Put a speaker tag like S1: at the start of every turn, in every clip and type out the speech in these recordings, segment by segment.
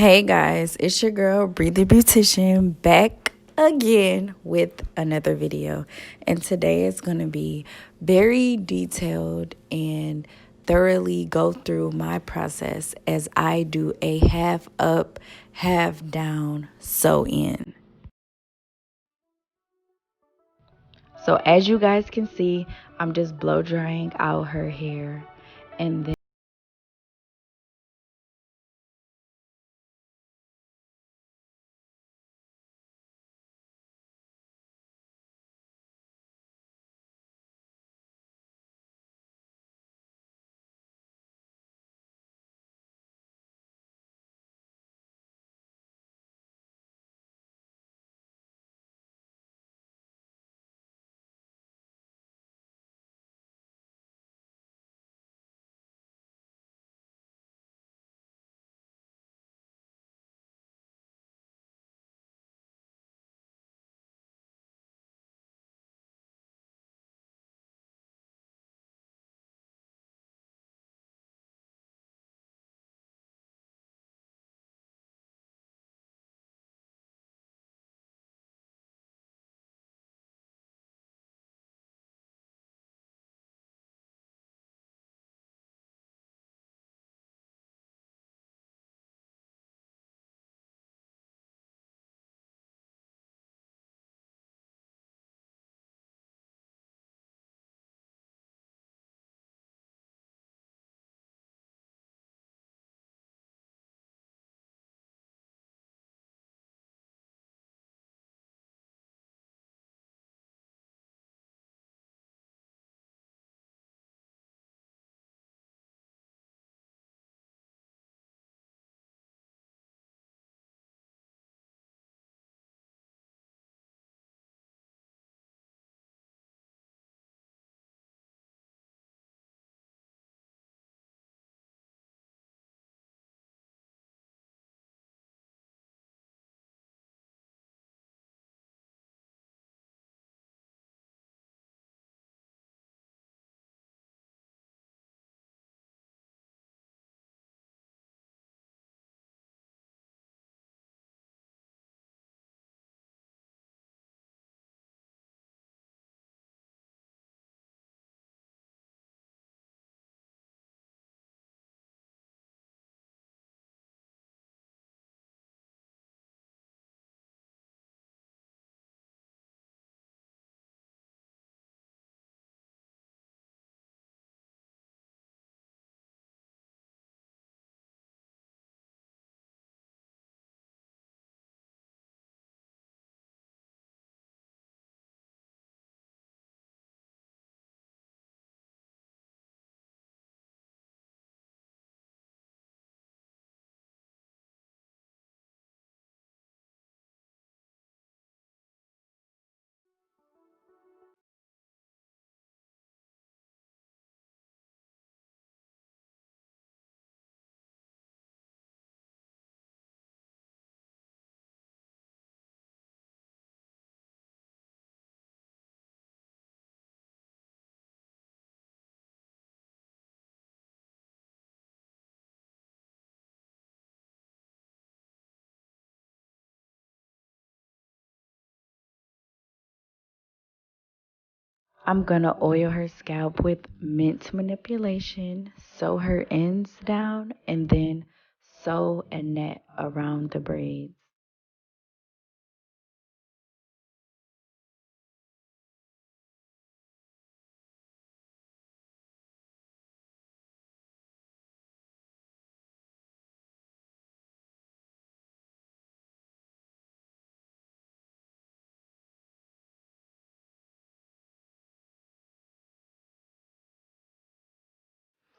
S1: Hey guys, it's your girl, Breathe Beautician, back again with another video. And today is going to be very detailed and thoroughly go through my process as I do a half up, half down sew in. So as you guys can see, I'm just blow drying out her hair, and then I'm gonna oil her scalp with mint manipulation, sew her ends down, and then sew a net around the braids.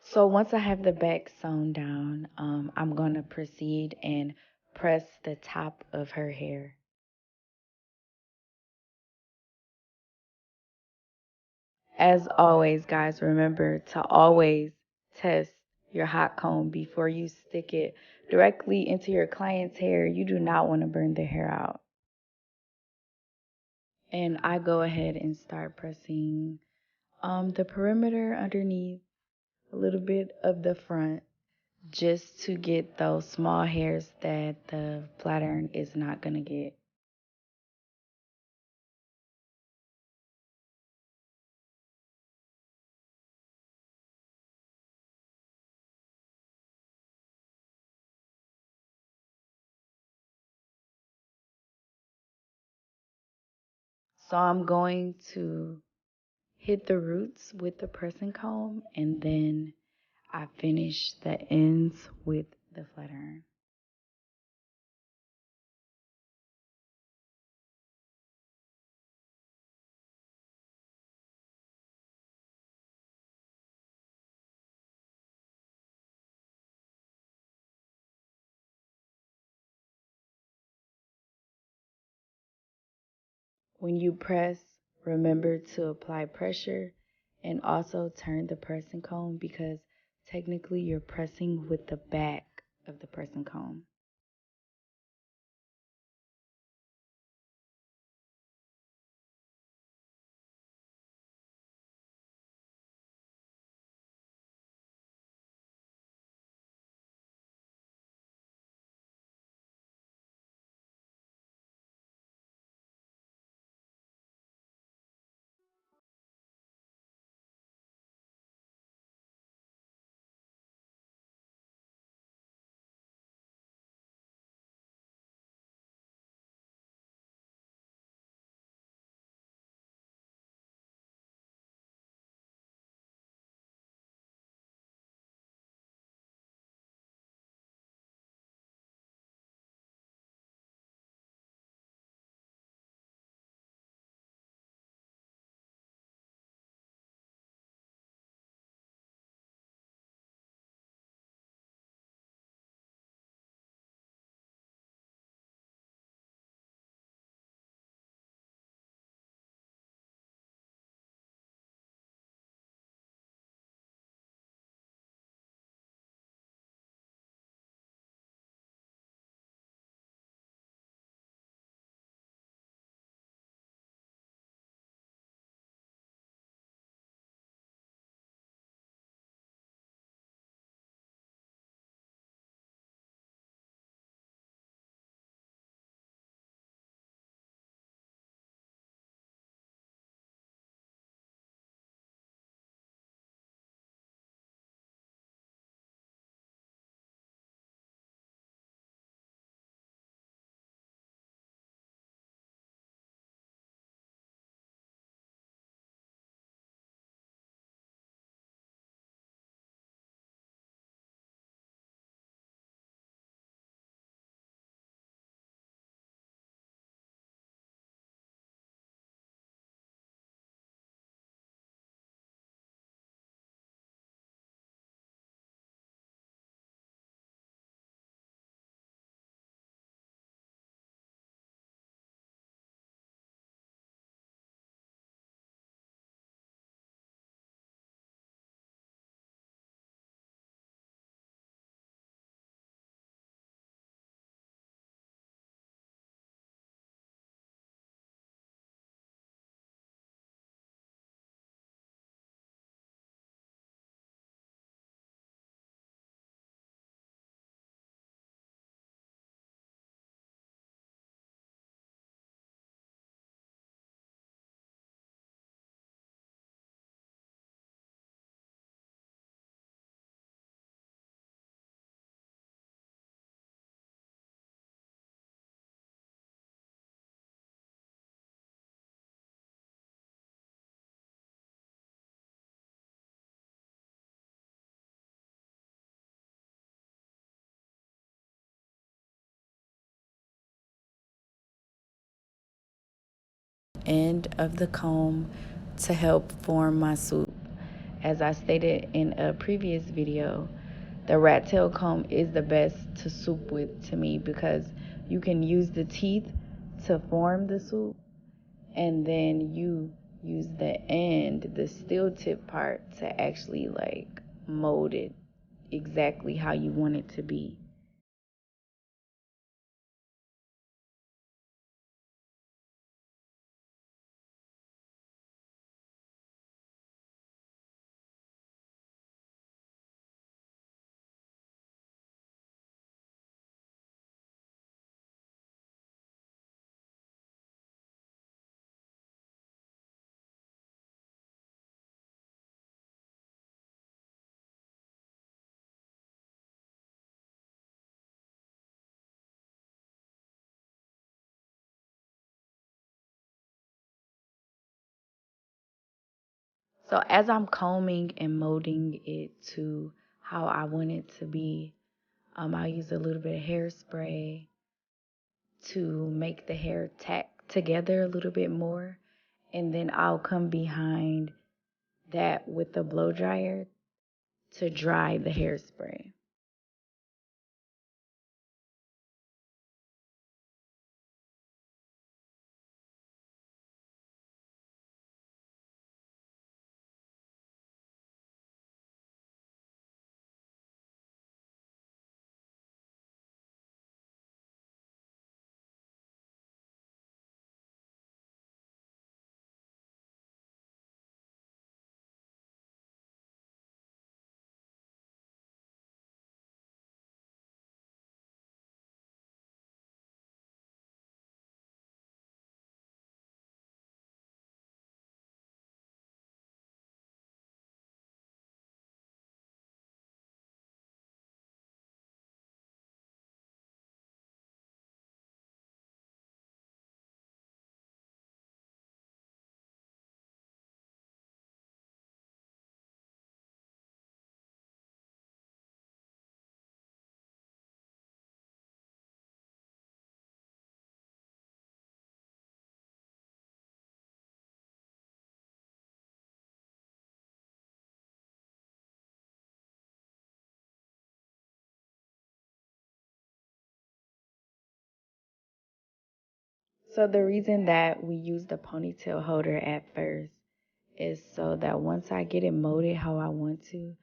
S1: So once I have the back sewn down, I'm gonna proceed and press the top of her hair. As always, guys, remember to always test your hot comb before you stick it directly into your client's hair. You do not want to burn their hair out. And I go ahead and start pressing the perimeter underneath, a little bit of the front, just to get those small hairs that the flat iron is not going to get. So I'm going to hit the roots with the pressing comb, and then I finish the ends with the flat iron. When you press, remember to apply pressure and also turn the pressing comb, because technically you're pressing with the back of the pressing comb. End of the comb to help form my soup. As I stated in a previous video, the rat tail comb is the best to soup with to me, because you can use the teeth to form the soup, and then you use the end, the steel tip part, to actually like mold it exactly how you want it to be. So as I'm combing and molding it to how I want it to be, I'll use a little bit of hairspray to make the hair tack together a little bit more. And then I'll come behind that with the blow dryer to dry the hairspray. So the reason that we use the ponytail holder at first is so that once I get it molded how I want to,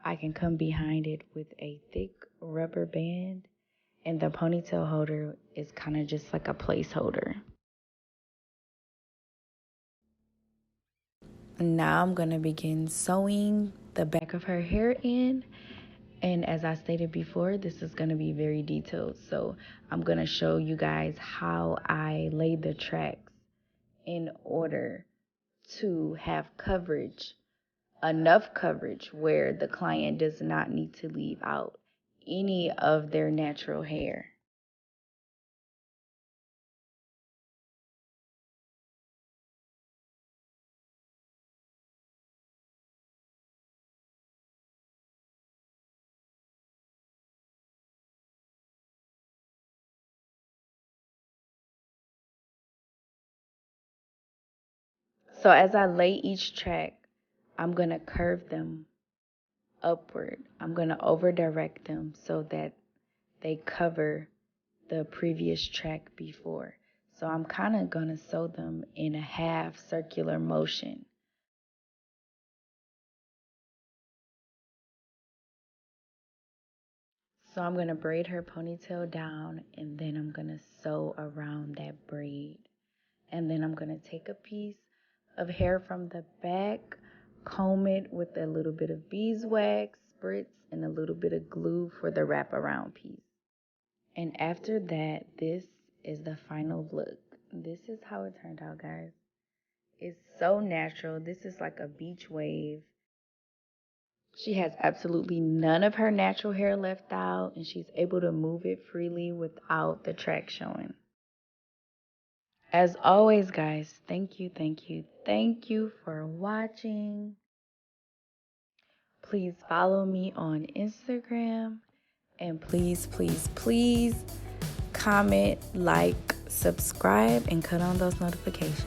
S1: I can come behind it with a thick rubber band, and the ponytail holder is kind of just like a placeholder. Now I'm going to begin sewing the back of her hair in. And as I stated before, this is going to be very detailed. So I'm going to show you guys how I laid the tracks in order to have coverage, enough coverage where the client does not need to leave out any of their natural hair. So as I lay each track, I'm going to curve them upward. I'm going to over direct them so that they cover the previous track before. So I'm kind of going to sew them in a half circular motion. So I'm going to braid her ponytail down, and then I'm going to sew around that braid. And then I'm going to take a piece of hair from the back, comb it with a little bit of beeswax, spritz, and a little bit of glue for the wraparound piece. And after that, this is the final look. This is how it turned out, guys. It's so natural. This is like a beach wave. She has absolutely none of her natural hair left out, and she's able to move it freely without the track showing. As always, guys, thank you, thank you, thank you for watching. Please follow me on Instagram, and please, please, please comment, like, subscribe, and cut on those notifications.